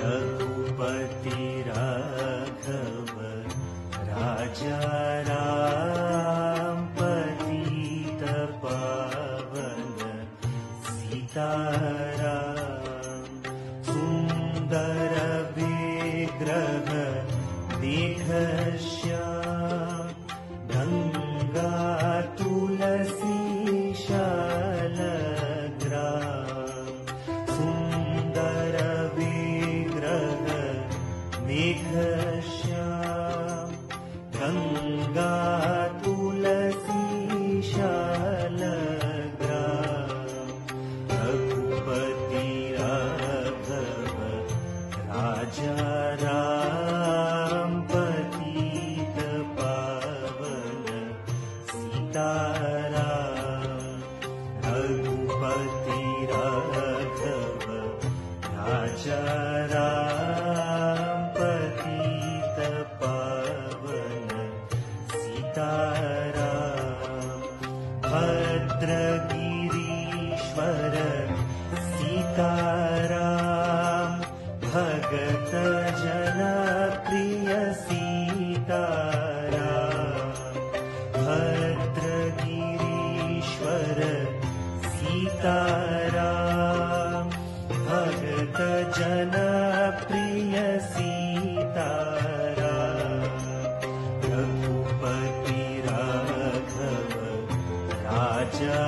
रघुपति राघव राजा राम पतित पावन सीताराम। सुंदर विग्रह देख श्याम गंगा तुलसी शालग्राम। सुंदर विग्रह देख श्याम गंगा तुलसी शालग्राम। रघुपति राघव राजा राम पतित पावन सीताराम। रघुपति राघव राजा राम पतित पावन सीताराम। भद्रगिरीश्वर सीताराम भगत जना प्रिय सीताराम। भद्रगिरीश्वर सीताराम भगत जना प्रिय सीताराम। रघुपति राघव राजा